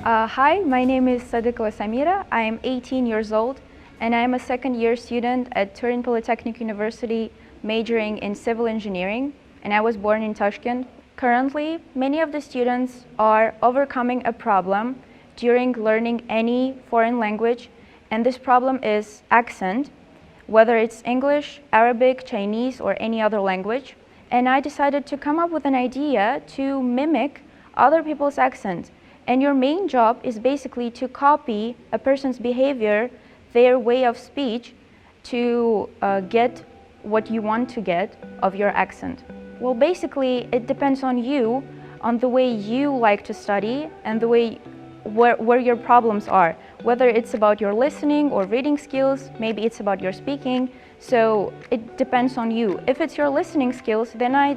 Hi, my name is Sadikova Samira. I am 18 years old and I am a second-year student at Turin Polytechnic University majoring in civil engineering, and I was born in Tashkent. Currently, many of the students are overcoming a problem during learning any foreign language, and this problem is accent, whether it's English, Arabic, Chinese, or any other language. And I decided to come up with an idea to mimic other people's accent. And your main job is basically to copy a person's behavior, their way of speech, to get what you want to get of your accent. Well, basically, it depends on you, on the way you like to study and the way where your problems are. Whether it's about your listening or reading skills, maybe it's about your speaking. So it depends on you. If it's your listening skills, then I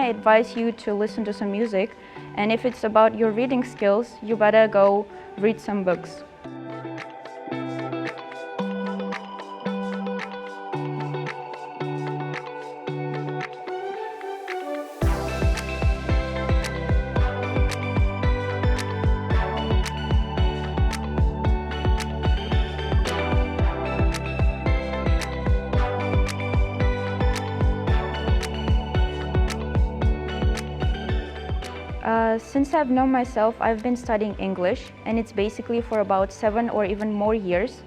advise you to listen to some music. And if it's about your reading skills, you better go read some books. Since I've known myself, I've been studying English, and it's basically for about 7 or even more years.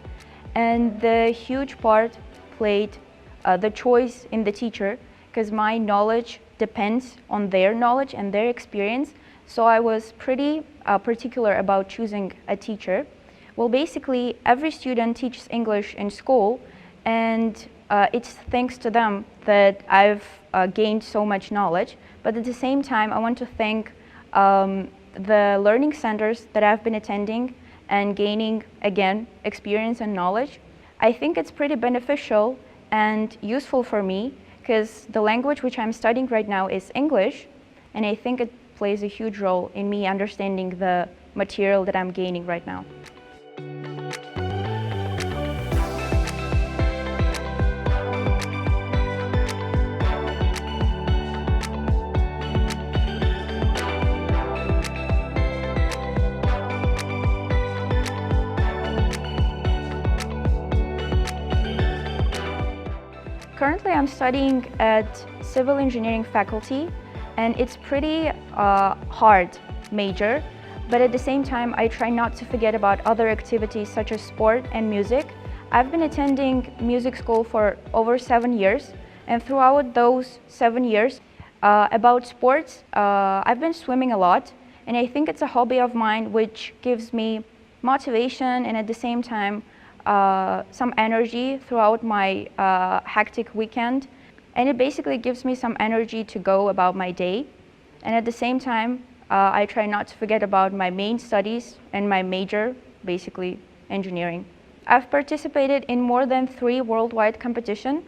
And the huge part played the choice in the teacher, because my knowledge depends on their knowledge and their experience. So I was pretty particular about choosing a teacher. Well, basically, every student teaches English in school, and it's thanks to them that I've gained so much knowledge. But at the same time, I want to thank the learning centers that I've been attending and gaining, again, experience and knowledge. I think it's pretty beneficial and useful for me because the language which I'm studying right now is English, and I think it plays a huge role in me understanding the material that I'm gaining right now. Currently, I'm studying at civil engineering faculty, and it's pretty hard major, but at the same time, I try not to forget about other activities such as sport and music. I've been attending music school for over 7 years, and throughout those 7 years, about sports, I've been swimming a lot, and I think it's a hobby of mine which gives me motivation and at the same time some energy throughout my hectic weekend, and it basically gives me some energy to go about my day. And at the same time, I try not to forget about my main studies and my major, basically engineering. I've participated in more than 3 worldwide competitions,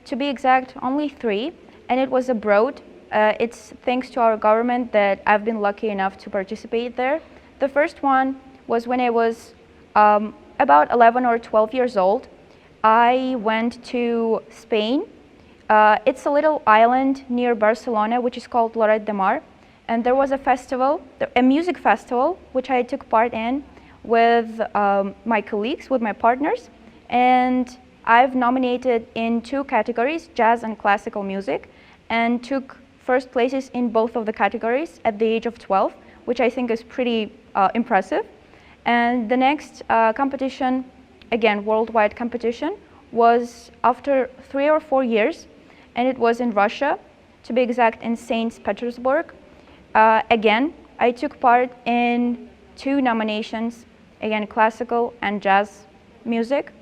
to be exact, only 3, and it was abroad. It's thanks to our government that I've been lucky enough to participate there. The first one was when I was about 11 or 12 years old. I went to Spain. It's a little island near Barcelona, which is called Lloret de Mar. And there was a festival, a music festival, which I took part in with my colleagues, with my partners. And I've nominated in 2 categories, jazz and classical music, and took first places in both of the categories at the age of 12, which I think is pretty impressive. And the next competition, again, worldwide competition, was after 3 or 4 years, and it was in Russia, to be exact, in St. Petersburg. Again, I took part in 2 nominations, again, classical and jazz music,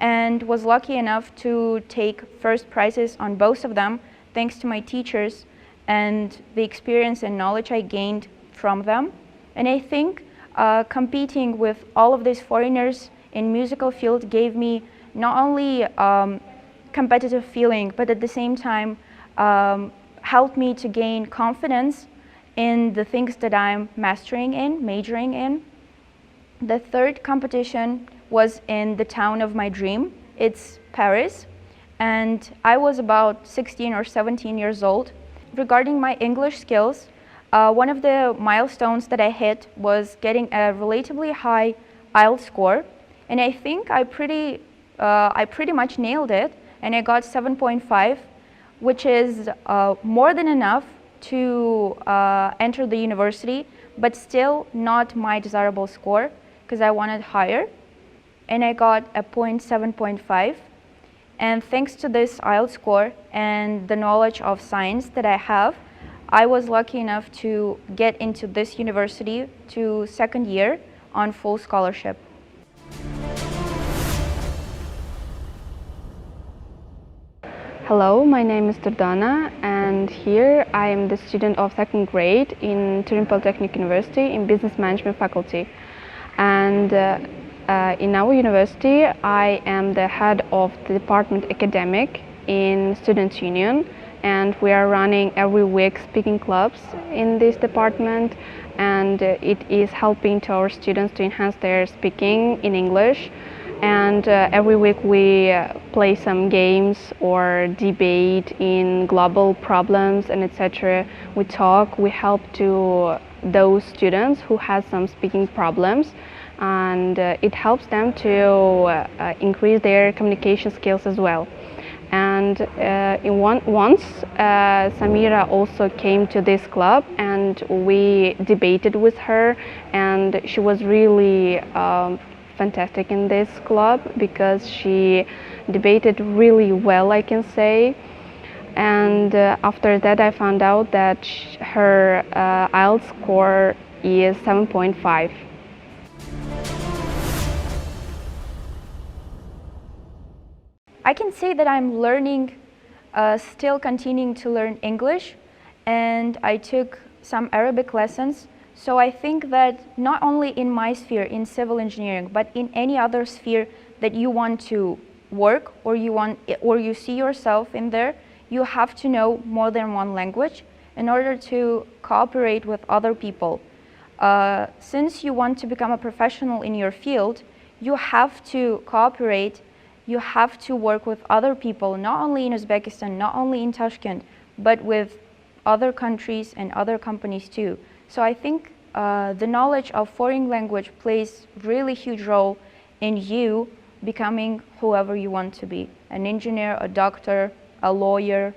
and was lucky enough to take first prizes on both of them, thanks to my teachers and the experience and knowledge I gained from them. And I think competing with all of these foreigners in musical field gave me not only competitive feeling, but at the same time helped me to gain confidence in the things that I'm majoring in. The third competition was in the town of my dream. It's Paris, and I was about 16 or 17 years old. Regarding my English skills, One of the milestones that I hit was getting a relatively high IELTS score, and I think I pretty much nailed it, and I got 7.5, which is more than enough to enter the university, but still not my desirable score because I wanted higher, and I got a 7.5. And thanks to this IELTS score and the knowledge of science that I have, I was lucky enough to get into this university to second year on full scholarship. Hello, my name is Durdana, and here I am the student of second grade in Turin Polytechnic University in Business Management faculty. And in our university, I am the head of the department academic in Students' Union, and we are running every week speaking clubs in this department, and it is helping to our students to enhance their speaking in English. And every week we play some games or debate in global problems and etc. We talk, we help to those students who have some speaking problems, and it helps them to increase their communication skills as well. And once Samira also came to this club, and we debated with her, and she was really fantastic in this club because she debated really well, I can say. And after that I found out that her IELTS score is 7.5. I can say that I'm learning, still continuing to learn English, and I took some Arabic lessons. So I think that not only in my sphere, in civil engineering, but in any other sphere that you want to work or you see yourself in there, you have to know more than one language in order to cooperate with other people. Since you want to become a professional in your field, you have to cooperate, you have to work with other people, not only in Uzbekistan, not only in Tashkent, but with other countries and other companies too. So I think the knowledge of foreign language plays really huge role in you becoming whoever you want to be, an engineer, a doctor, a lawyer,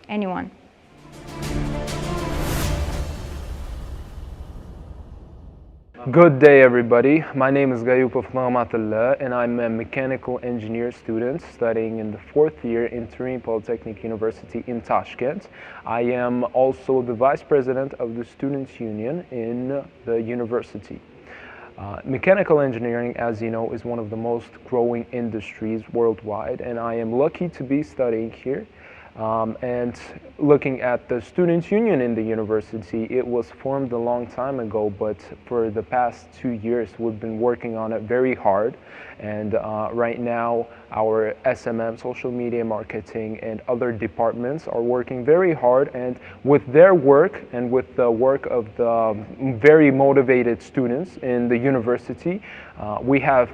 anyone. Good day, everybody. My name is Gayupov Mahamatullah, and I'm a mechanical engineer student studying in the 4th year in Turin Polytechnic University in Tashkent. I am also the vice president of the Students' Union in the university. Mechanical engineering, as you know, is one of the most growing industries worldwide, and I am lucky to be studying here. And looking at the Students' Union in the university, it was formed a long time ago, but for the past 2 years we've been working on it very hard. And right now our SMM, social media marketing, and other departments are working very hard, and with their work and with the work of the very motivated students in the university, we have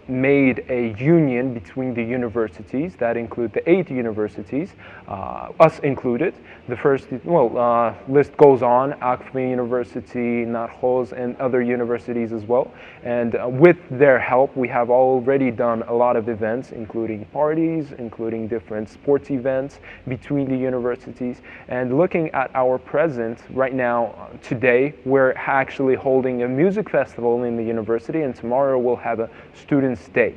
made a union between the universities that include the 8 universities, us included. The first, list goes on, Akfi University, Narkhoz, and other universities as well. And with their help, we have already done a lot of events, including parties, including different sports events between the universities. And looking at our present right now, today, we're actually holding a music festival in the university, and tomorrow we'll have a student day.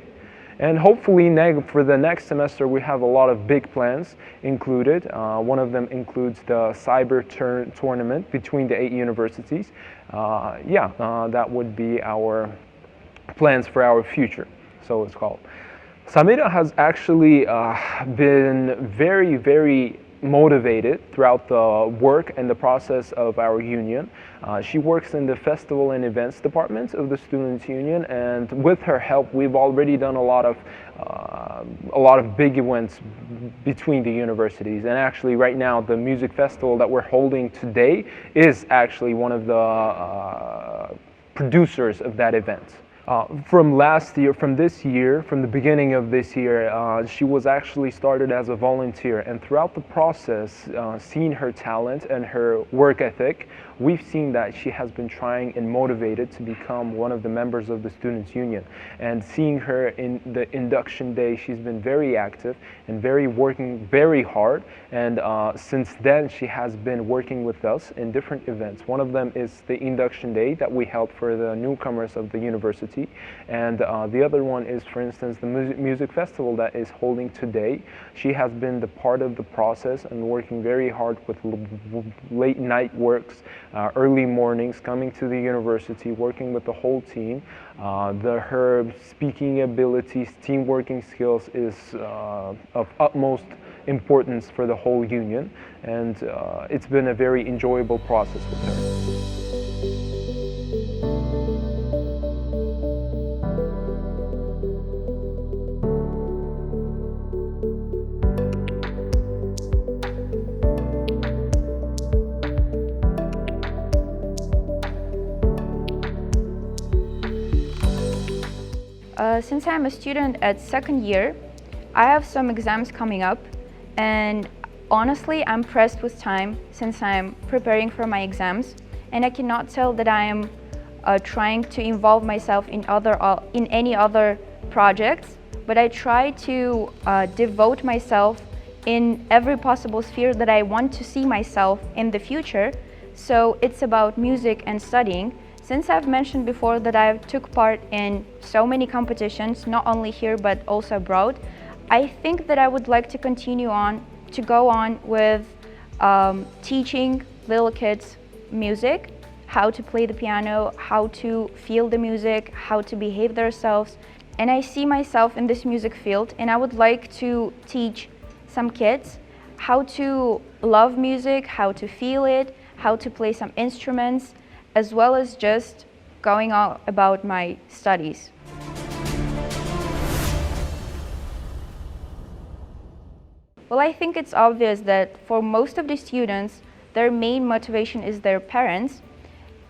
And hopefully for the next semester we have a lot of big plans included. One of them includes the cyber tournament between the 8 universities. That would be our plans for our future, so it's called. Samira has actually been very, very motivated throughout the work and the process of our union. She works in the festival and events department of the Students' Union, and with her help we've already done a lot of big events between the universities. And actually right now the music festival that we're holding today is actually one of the producers of that event. From last year, from this year, from the beginning of this year, she was actually started as a volunteer, and throughout the process, seeing her talent and her work ethic, we've seen that she has been trying and motivated to become one of the members of the Students' Union. And seeing her in the induction day, she's been very active and working very hard. And since then, she has been working with us in different events. One of them is the induction day that we held for the newcomers of the university. And the other one is, for instance, the music festival that is holding today. She has been the part of the process and working very hard with late night works, early mornings, coming to the university, working with the whole team. Her speaking abilities, team working skills is of utmost importance for the whole union, and it's been a very enjoyable process with her. Since I'm a student at second year, I have some exams coming up, and honestly I'm pressed with time since I'm preparing for my exams, and I cannot tell that I am trying to involve myself in any other projects, but I try to devote myself in every possible sphere that I want to see myself in the future. So it's about music and studying. Since I've mentioned before that I took part in so many competitions, not only here but also abroad, I think that I would like to go on with teaching little kids music, how to play the piano, how to feel the music, how to behave themselves. And I see myself in this music field, and I would like to teach some kids how to love music, how to feel it, how to play some instruments, as well as just going on about my studies. Well, I think it's obvious that for most of the students, their main motivation is their parents.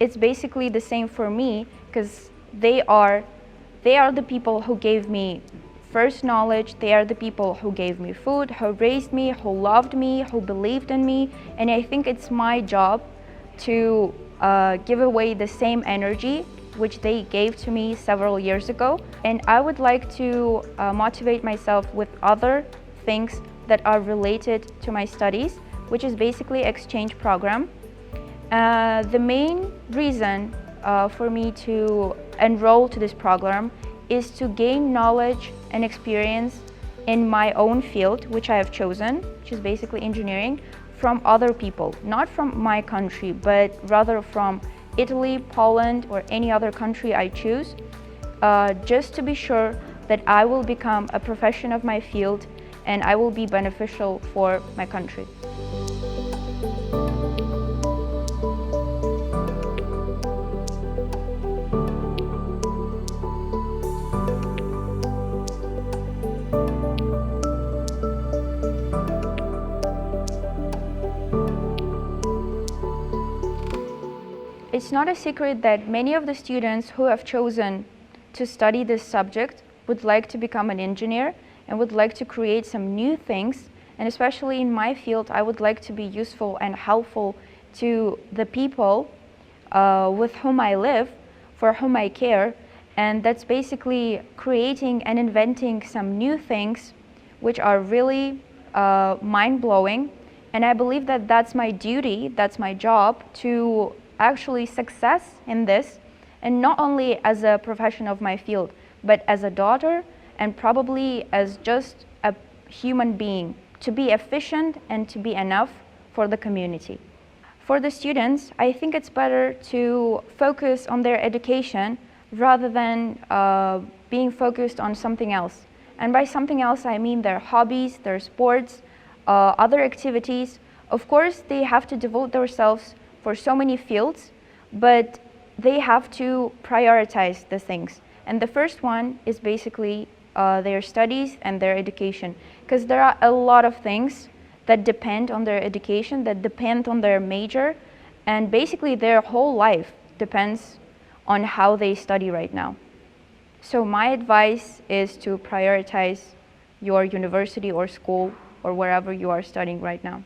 It's basically the same for me, because they are the people who gave me first knowledge, they are the people who gave me food, who raised me, who loved me, who believed in me, and I think it's my job to give away the same energy which they gave to me several years ago. And I would like to motivate myself with other things that are related to my studies, which is basically exchange program. The main reason for me to enroll to this program is to gain knowledge and experience in my own field, which I have chosen, which is basically engineering, from other people, not from my country, but rather from Italy, Poland, or any other country I choose, just to be sure that I will become a professional of my field and I will be beneficial for my country. It's not a secret that many of the students who have chosen to study this subject would like to become an engineer and would like to create some new things. And especially in my field, I would like to be useful and helpful to the people with whom I live, for whom I care. And that's basically creating and inventing some new things which are really mind-blowing. And I believe that that's my duty, that's my job, to actually success in this, and not only as a professional of my field, but as a daughter and probably as just a human being, to be efficient and to be enough for the community. For the students, I think it's better to focus on their education rather than being focused on something else. And by something else, I mean their hobbies, their sports, other activities. Of course, they have to devote themselves for so many fields, but they have to prioritize the things. And the first one is basically their studies and their education, because there are a lot of things that depend on their education, that depend on their major, and basically their whole life depends on how they study right now. So my advice is to prioritize your university or school or wherever you are studying right now.